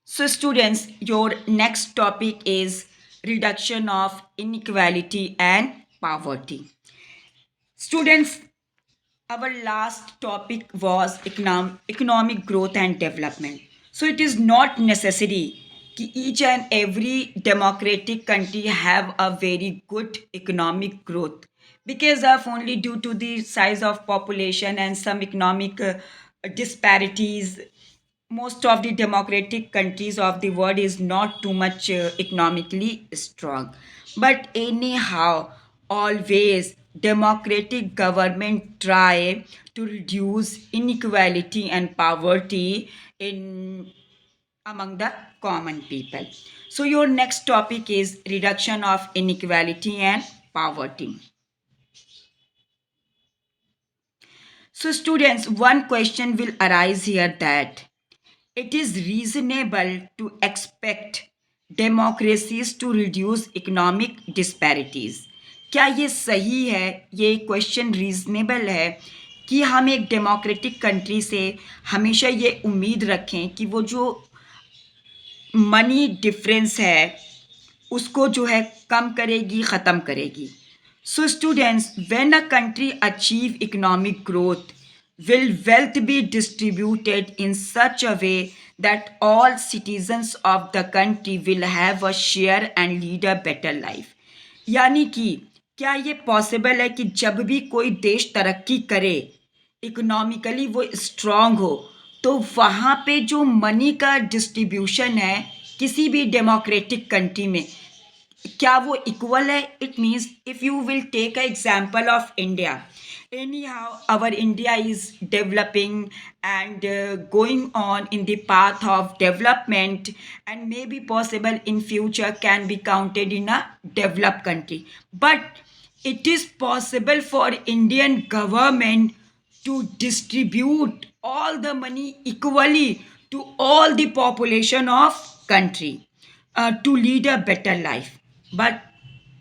So, students, your next topic is reduction of inequality and poverty. Students, our last topic was economic growth and development. So, it is not necessary that each and every democratic country have a very good economic growth because of only due to the size of population and some economic disparities. Most of the democratic countries of the world is not too much economically strong, but anyhow always democratic government try to reduce inequality and poverty in among the common people. So your next topic is reduction of inequality and poverty. So students, one question will arise here that it is reasonable to expect democracies to reduce economic disparities. क्या ये सही है, ये question reasonable है कि हम एक democratic country से हमेशा ये उम्मीद रखें कि वो जो मनी डिफरेंस है उसको जो है कम करेगी, ख़त्म करेगी. So students, when a country achieve economic growth, will wealth be distributed in such a way that all citizens of the country will have a share and lead a better life. यानी कि क्या ये possible है कि जब भी कोई देश तरक्की करे, इकोनॉमिकली वो स्ट्रांग हो, तो वहाँ पे जो मनी का डिस्ट्रीब्यूशन है किसी भी डेमोक्रेटिक कंट्री में, क्या वो इक्वल है? It means if you will take a example of India, anyhow our India is developing and going on in the path of development, and maybe possible in future can be counted in a developed country, but it is possible for Indian government to distribute all the money equally to all the population of country to lead a better life. But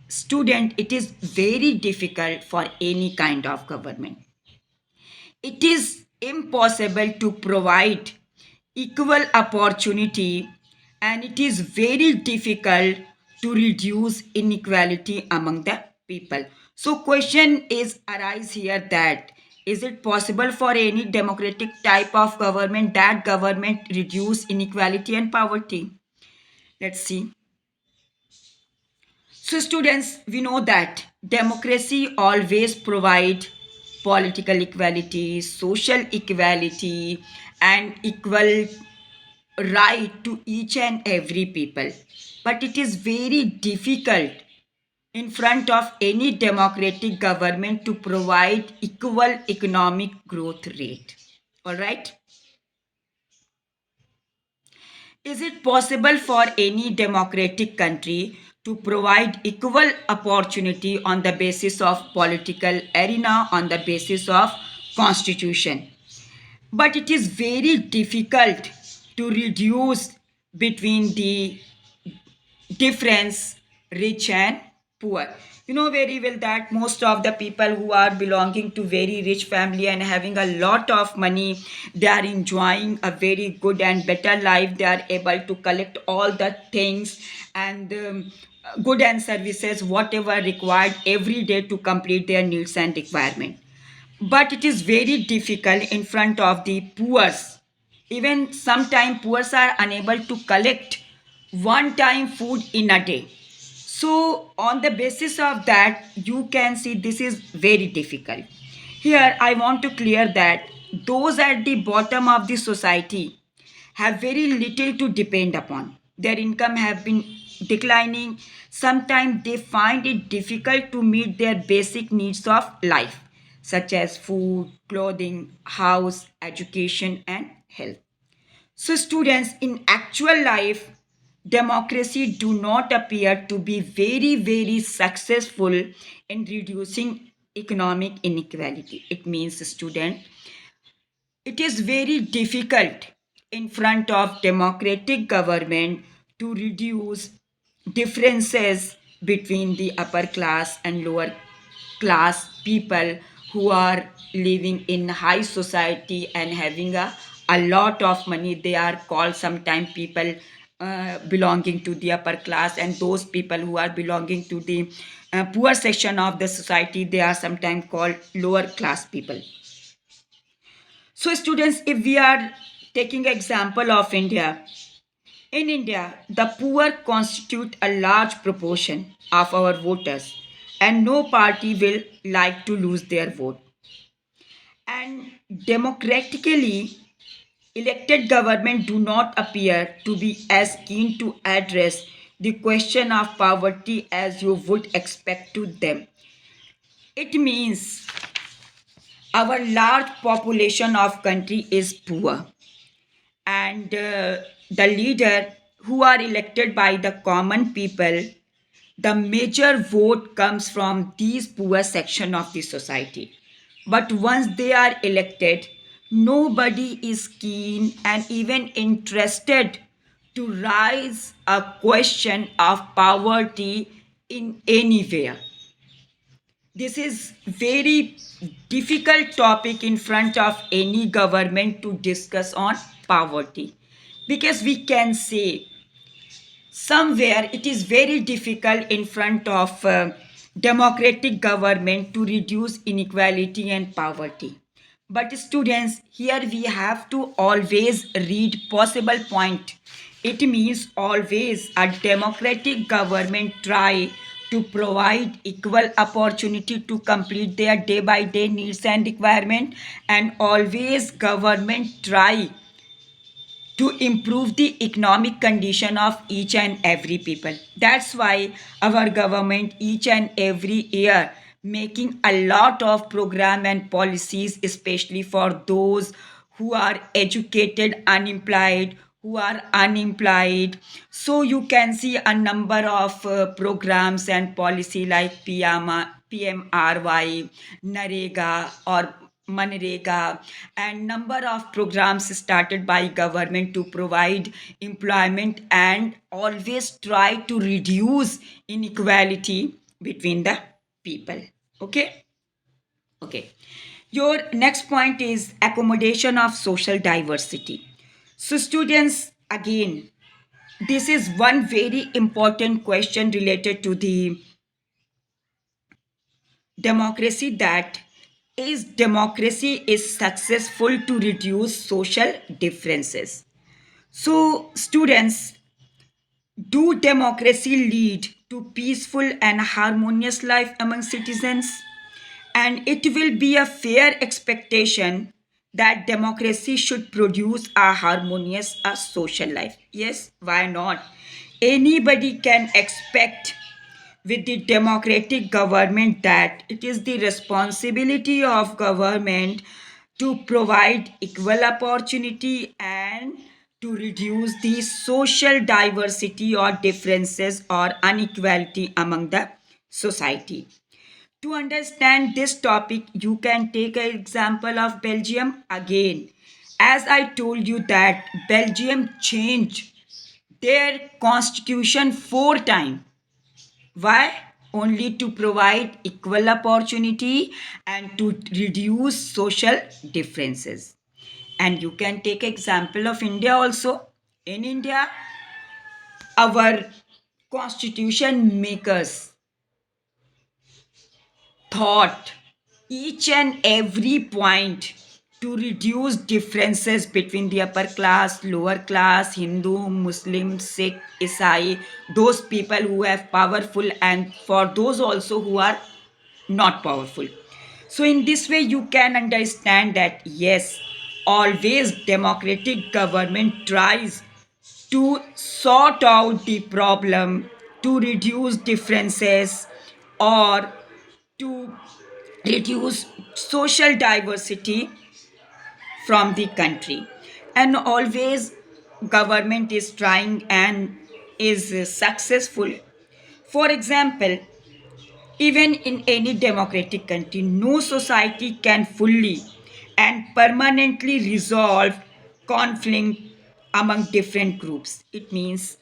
student, it is very difficult for any kind of government. It is impossible to provide equal opportunity, and it is very difficult to reduce inequality among the people. So question is arise here that is it possible for any democratic type of government that government reduce inequality and poverty? Let's see. So students, we know that democracy always provide political equality, social equality, and equal right to each and every people. But it is very difficult in front of any democratic government to provide equal economic growth rate. All right. Is it possible for any democratic country to provide equal opportunity on the basis of political arena, on the basis of constitution? But it is very difficult to reduce between the difference rich and poor. You know very well that most of the people who are belonging to very rich family and having a lot of money, they are enjoying a very good and better life. They are able to collect all the things and good and services whatever required every day to complete their needs and requirement. But it is very difficult in front of the poor. Even sometimes poor are unable to collect one time food in a day. So on the basis of that, you can see this is very difficult. Here I want to clear that those at the bottom of the society have very little to depend upon. Their income have been declining. Sometimes they find it difficult to meet their basic needs of life, such as food, clothing, house, education, and health. So students, in actual life, democracy do not appear to be very successful in reducing economic inequality. It means student, it is very difficult in front of democratic government to reduce differences between the upper class and lower class people who are living in high society and having a a lot of money. They are called sometimes people belonging to the upper class, and those people who are belonging to the poor section of the society, they are sometimes called lower class people. So students, if we are taking example of India, in India, the poor constitute a large proportion of our voters, and no party will like to lose their vote. And democratically elected government do not appear to be as keen to address the question of poverty as you would expect to them. It means our large population of country is poor, and the leader who are elected by the common people, the major vote comes from these poor section of the society. But once they are elected, nobody is keen and even interested to raise a question of poverty in anywhere. This is very difficult topic in front of any government to discuss on poverty, because we can say somewhere it is very difficult in front of democratic government to reduce inequality and poverty. But students, here we have to always read possible point. It means always a democratic government try to provide equal opportunity to complete their day by day needs and requirement, and always government try to improve the economic condition of each and every people. That's why our government each and every year making a lot of program and policies, especially for those who are educated unemployed, who are unemployed. So you can see a number of programs and policy like PMRY, Narega, or Manrega, and number of programs started by government to provide employment and always try to reduce inequality between the people. Okay. Okay. Your next point is accommodation of social diversity. So students, again, this is one very important question related to the democracy, that is democracy is successful to reduce social differences. So students, do democracy lead to peaceful and harmonious life among citizens? And it will be a fair expectation that democracy should produce a harmonious social life. Yes, why not? Anybody can expect with the democratic government that it is the responsibility of government to provide equal opportunity and to reduce the social diversity or differences or inequality among the society. To understand this topic, you can take an example of Belgium again. As I told you that Belgium changed their constitution 4 times. Why? Only to provide equal opportunity and to reduce social differences. And you can take example of India also. In India, our constitution makers thought each and every point to reduce differences between the upper class, lower class, Hindu, Muslim, Sikh, Isai, those people who have powerful, and for those also who are not powerful. So in this way you can understand that yes, always democratic government tries to sort out the problem, to reduce differences, or to reduce social diversity from the country. And always government is trying and is successful. For example, even in any democratic country, no society can fully and permanently resolve conflict among different groups. It means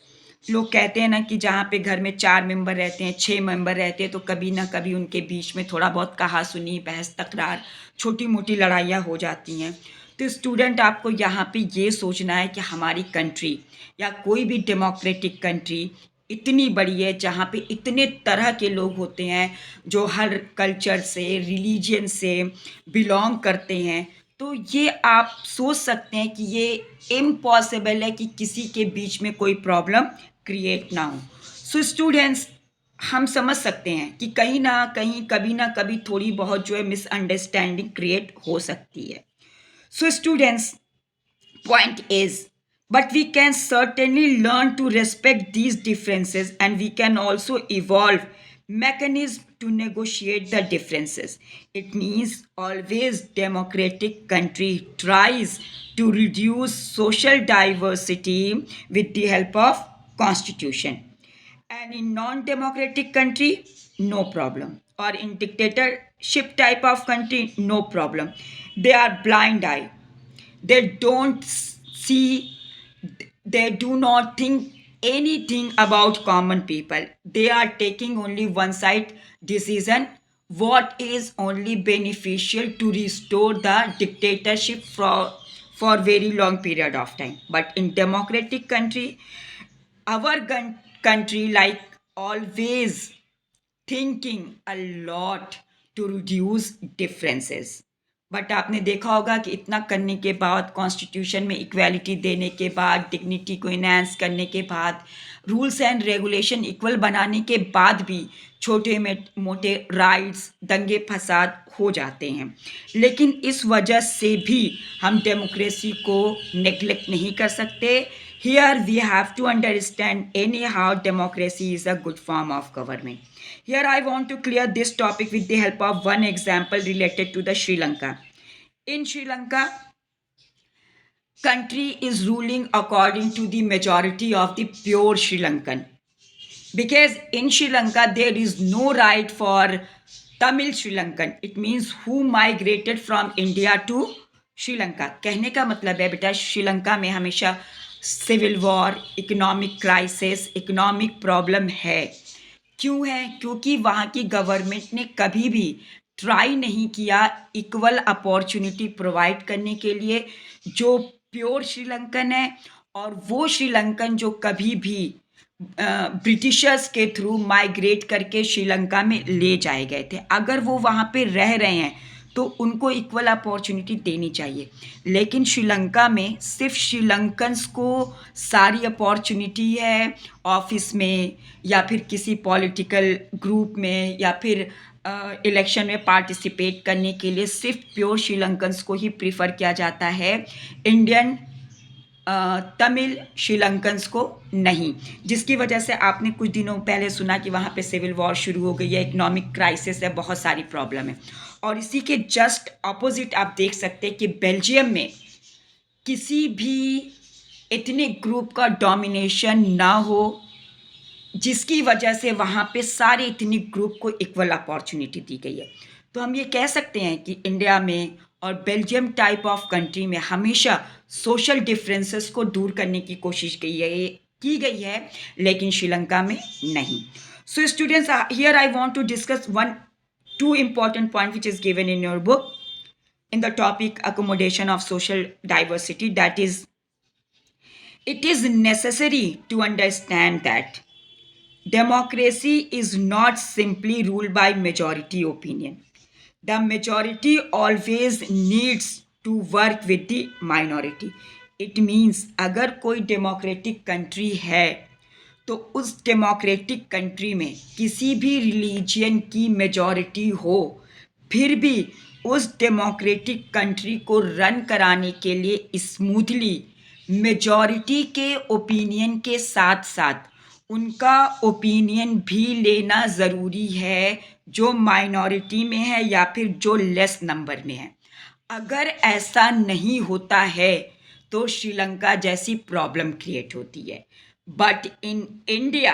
लोग कहते हैं ना कि जहाँ पे घर में 4 member रहते हैं, 6 मेंबर रहते हैं, तो कभी ना कभी उनके बीच में थोड़ा बहुत कहा सुनी, बहस तकरार, छोटी मोटी लड़ाइयाँ हो जाती हैं. तो स्टूडेंट आपको यहाँ पे ये सोचना है कि हमारी कंट्री या कोई भी डेमोक्रेटिक कंट्री इतनी बड़ी है जहाँ पे इतने तरह के लोग होते हैं जो हर कल्चर से रिलीजन से बिलोंग करते हैं। तो ये आप सोच सकते हैं कि ये इम्पॉसिबल है कि किसी के बीच में कोई प्रॉब्लम क्रिएट ना हो। सो स्टूडेंट्स, हम समझ सकते हैं कि कहीं ना कहीं कभी ना कभी थोड़ी बहुत जो है मिसअंडरस्टैंडिंग क्रिएट हो सकती है। So, students, point is, but we can certainly learn to respect these differences and we can also evolve mechanism to negotiate the differences. It means always democratic country tries to reduce social diversity with the help of constitution. And in non-democratic country, no problem. Or in dictatorship type of country, no problem. They are blind eye. They don't see, they do not think anything about common people. They are taking only one side decision, what is only beneficial to restore the dictatorship for very long period of time. But in democratic country, our country like always thinking a lot to reduce differences. But आपने देखा होगा कि इतना करने के बाद, constitution में equality देने के बाद, डिग्निटी को इनहेंस करने के बाद, रूल्स एंड रेगुलेशन इक्वल बनाने के बाद भी छोटे मोटे राइट्स, दंगे फसाद हो जाते हैं। लेकिन इस वजह से भी हम डेमोक्रेसी को नेग्लेक्ट नहीं कर सकते। Here we have to understand anyhow democracy is a good form of government. Here I want to clear this topic with the help of one example related to the Sri Lanka. In Sri Lanka, country is ruling according to the majority of the pure Sri Lankan. Because in Sri Lanka there is no right for Tamil Sri Lankan. It means who migrated from India to Sri Lanka. कहने का मतलब है बेटा, श्रीलंका में हमेशा civil war, economic crisis, economic problem है। क्यों है? क्योंकि वहाँ की गवर्नमेंट ने कभी भी ट्राई नहीं किया इक्वल अपॉर्चुनिटी प्रोवाइड करने के लिए जो प्योर श्रीलंकन है और वो श्रीलंकन जो कभी भी ब्रिटिशर्स के थ्रू माइग्रेट करके श्रीलंका में ले जाए गए थे। अगर वो वहाँ पे रह रहे हैं तो उनको इक्वल अपॉर्चुनिटी देनी चाहिए। लेकिन श्रीलंका में सिर्फ श्रीलंकन्स को सारी अपॉर्चुनिटी है ऑफिस में या फिर किसी पॉलिटिकल ग्रुप में या फिर इलेक्शन में पार्टिसिपेट करने के लिए सिर्फ प्योर श्रीलंकन्स को ही प्रीफर किया जाता है, इंडियन तमिल श्रीलंकन्स को नहीं। जिसकी वजह से आपने कुछ दिनों पहले सुना कि वहाँ पे सिविल वॉर शुरू हो गई है, इकोनॉमिक क्राइसिस है, बहुत सारी प्रॉब्लम है। और इसी के जस्ट अपोजिट आप देख सकते हैं कि बेल्जियम में किसी भी इतने ग्रुप का डोमिनेशन ना हो जिसकी वजह से वहाँ पे सारे इतनी ग्रुप को इक्वल अपॉर्चुनिटी दी गई है। तो हम ये कह सकते हैं कि इंडिया में और बेल्जियम टाइप ऑफ कंट्री में हमेशा सोशल डिफरेंसेस को दूर करने की कोशिश की गई है, लेकिन श्रीलंका में नहीं। So students, here I want to discuss two important point which is given in your book in the topic accommodation of social diversity. That is, it is necessary to understand that democracy is not simply ruled by majority opinion. The majority always needs to work with the minority. It means अगर कोई democratic country है तो उस democratic country में किसी भी religion की majority हो, फिर भी उस डेमोक्रेटिक कंट्री को रन कराने के लिए स्मूथली मेजॉरिटी के ओपिनियन के साथ साथ उनका ओपिनियन भी लेना ज़रूरी है जो माइनॉरिटी में है या फिर जो लेस नंबर में है। अगर ऐसा नहीं होता है तो श्रीलंका जैसी प्रॉब्लम क्रिएट होती है। But in India,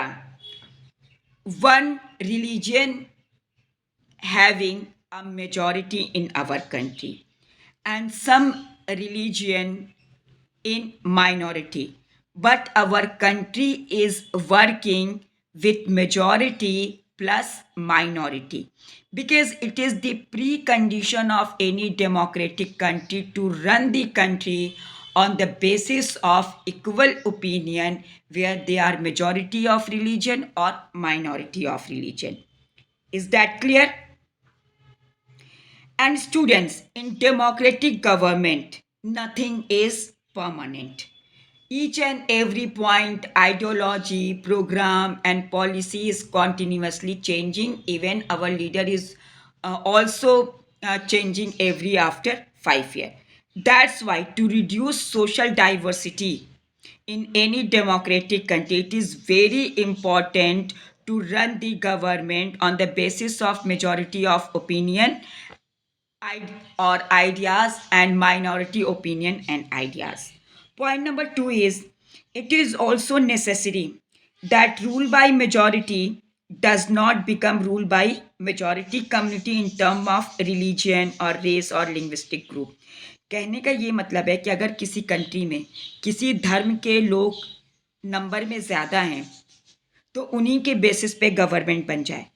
one religion having a majority in our country and some religion in minority. But our country is working with majority plus minority, because it is the precondition of any democratic country to run the country on the basis of equal opinion, where they are majority of religion or minority of religion. Is that clear? And students, in democratic government, nothing is permanent. Each and every point, ideology, program, and policy is continuously changing. Even our leader is also changing every after 5 years. That's why, to reduce social diversity in any democratic country, it is very important to run the government on the basis of majority of opinion or ideas and minority opinion and ideas. Point number two is, it is also necessary that rule by majority does not become rule by majority community in term of religion or race or linguistic group. कहने का ये मतलब है कि अगर किसी country में किसी धर्म के लोग नंबर में ज़्यादा हैं तो उन्हीं के बेसिस पे गवर्नमेंट बन जाए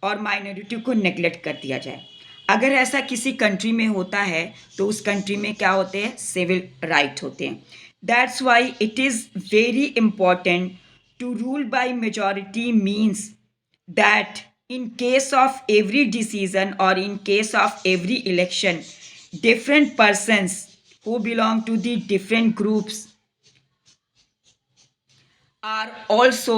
और माइनॉरिटी को नेग्लेक्ट कर दिया जाए. अगर ऐसा किसी कंट्री में होता है तो उस कंट्री में क्या होते हैं, सिविल राइट होते हैं. That's why it is very important to rule by majority means that in case of every decision or in case of every election, different persons who belong to the different groups are also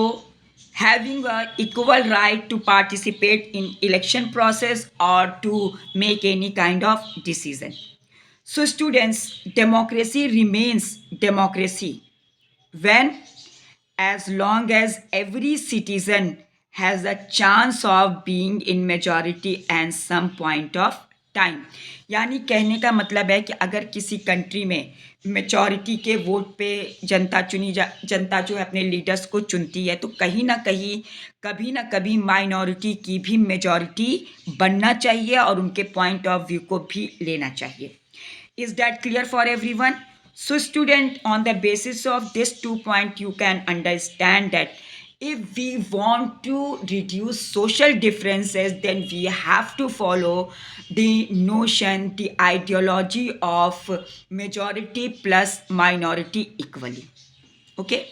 having a equal right to participate in election process or to make any kind of decision. So students, democracy remains democracy when, as long as every citizen has a chance of being in majority and some point of time. यानी कहने का मतलब है कि अगर किसी country में majority के वोट पे जनता जो है अपने लीडर्स को चुनती है, तो कहीं ना कहीं कभी ना कभी माइनॉरिटी की भी मेजॉरिटी बनना चाहिए और उनके पॉइंट ऑफ व्यू को भी लेना चाहिए. Is that clear for everyone? So student, on the basis of this 2 point, you can understand that if we want to reduce social differences, then we have to follow the notion, the ideology of majority plus minority equally. Okay?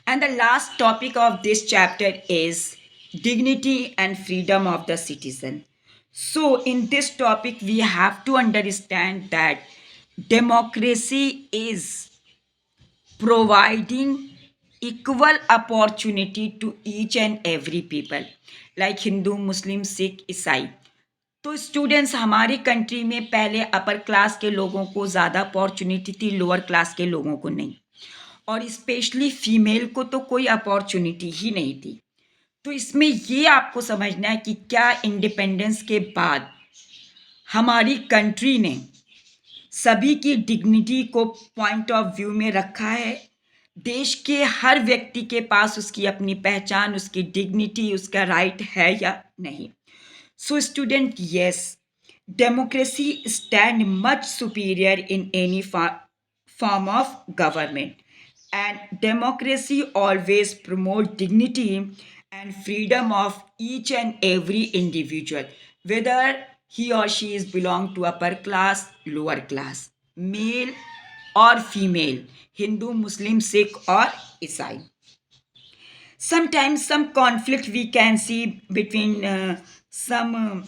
And the last topic of this chapter is dignity and freedom of the citizen. So in this topic, we have to understand that democracy is providing equal opportunity to each and every people, like Hindu, Muslim, Sikh, ईसाई. तो students, हमारी country में पहले upper class के लोगों को ज़्यादा opportunity थी, लोअर क्लास के लोगों को नहीं, और स्पेशली फीमेल को तो कोई अपॉर्चुनिटी ही नहीं थी. तो इसमें ये आपको समझना है कि क्या इंडिपेंडेंस के बाद हमारी कंट्री ने सभी की डिग्निटी को पॉइंट ऑफ व्यू में रखा है. देश के हर व्यक्ति के पास उसकी अपनी पहचान, उसकी डिग्निटी, उसका राइट है या नहीं. So student, yes, democracy stand much superior in any form of government, and democracy always promote dignity and freedom of each and every individual, whether he or she is belong to upper class, lower class, male or female, Hindu, Muslim, Sikh or Isai. Sometimes some conflict we can see between some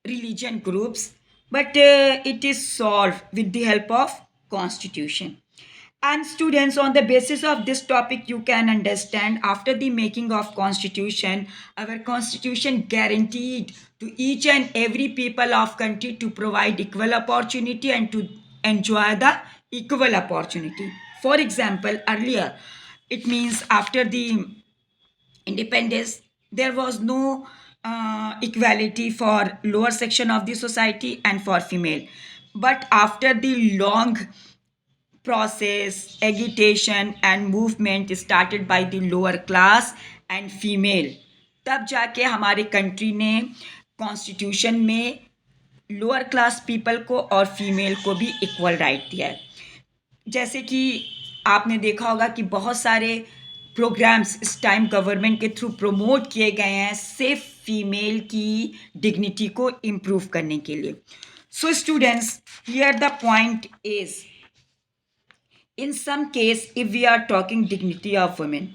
religion groups, but it is solved with the help of constitution. And students, on the basis of this topic, you can understand, after the making of constitution, our constitution guaranteed to each and every people of country to provide equal opportunity and to enjoy the equal opportunity. For example, earlier, it means after the independence, there was no equality for lower section of the society and for female. But after the long process, agitation and movement started by the lower class and female, तब जाके हमारे country ने constitution में lower class people को और female को भी equal right दिया है. जैसे कि आपने देखा होगा कि बहुत सारे प्रोग्राम्स इस टाइम गवर्नमेंट के थ्रू प्रमोट किए गए हैं सिर्फ फीमेल की डिग्निटी को इम्प्रूव करने के लिए. सो students, here the point is, in some case, if we are talking dignity of women,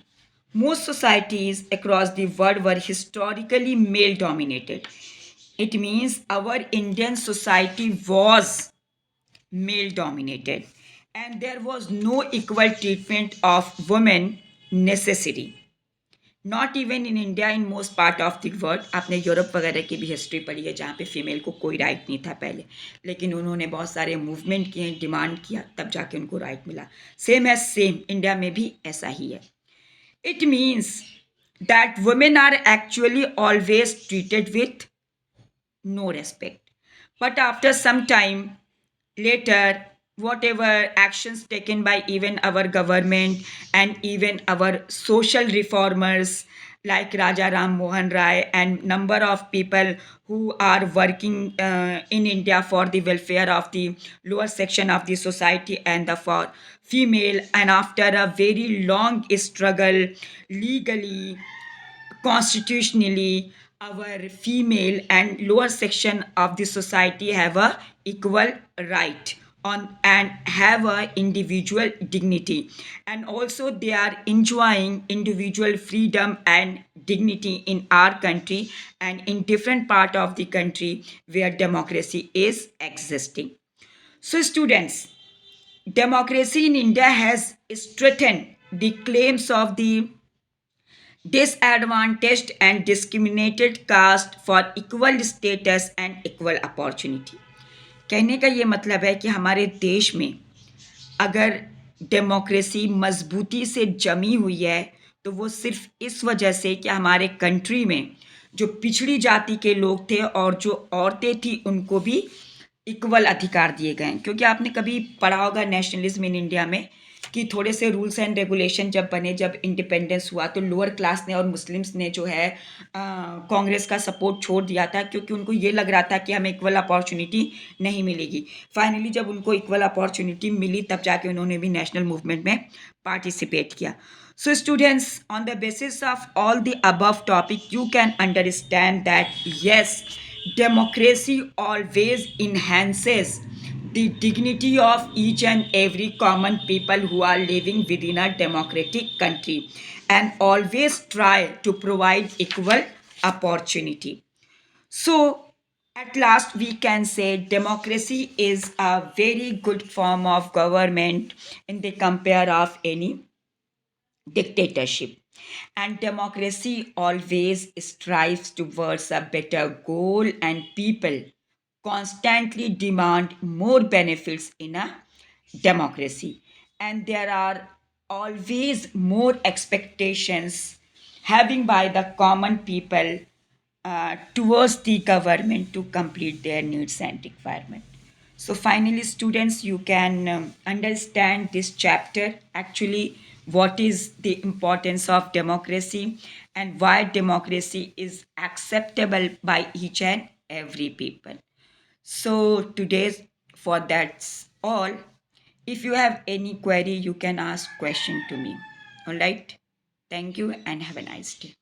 most societies across the world were historically male dominated. It means our Indian society was male dominated and there was no equal treatment of women necessary. Not even in India, in most part of the world. आपने Europe वगैरह की भी history पढ़ी है जहाँ पे female को कोई राइट नहीं था पहले, लेकिन उन्होंने बहुत सारे मूवमेंट किए, डिमांड किया, तब जाके उनको राइट मिला. सेम एज सेम इंडिया में भी ऐसा ही है. It means that women are actually always treated with no respect. But after some time later, whatever actions taken by even our government and even our social reformers like Raja Ram Mohan Rai and number of people who are working in India for the welfare of the lower section of the society and the for female, and after a very long struggle legally, constitutionally, our female and lower section of the society have a equal right on and have a individual dignity, and also they are enjoying individual freedom and dignity in our country and in different part of the country where democracy is existing. So students, democracy in India has strengthened the claims of the disadvantaged and discriminated caste for equal status and equal opportunity. कहने का ये मतलब है कि हमारे देश में अगर डेमोक्रेसी मजबूती से जमी हुई है तो वो सिर्फ इस वजह से कि हमारे कंट्री में जो पिछड़ी जाति के लोग थे और जो औरतें थी उनको भी इक्वल अधिकार दिए गए हैं. क्योंकि आपने कभी पढ़ा होगा नेशनलिज्म इन इंडिया में कि थोड़े से रूल्स एंड रेगुलेशन जब बने, जब इंडिपेंडेंस हुआ तो लोअर क्लास ने और मुस्लिम्स ने जो है कांग्रेस का सपोर्ट छोड़ दिया था, क्योंकि उनको ये लग रहा था कि हमें इक्वल अपॉर्चुनिटी नहीं मिलेगी. फाइनली जब उनको इक्वल अपॉर्चुनिटी मिली तब जाके उन्होंने भी नेशनल मूवमेंट में पार्टिसिपेट किया. So students, on the basis of all the above topic, you can understand that yes, democracy always enhances the dignity of each and every common people who are living within a democratic country and always try to provide equal opportunity. So at last we can say democracy is a very good form of government in the compare of any dictatorship, and democracy always strives towards a better goal and people constantly demand more benefits in a democracy, and there are always more expectations having by the common people towards the government to complete their needs and requirement. So finally students, you can understand this chapter actually what is the importance of democracy and why democracy is acceptable by each and every people. So today's for that's all. If you have any query, you can ask question to me. All right. Thank you and have a nice day.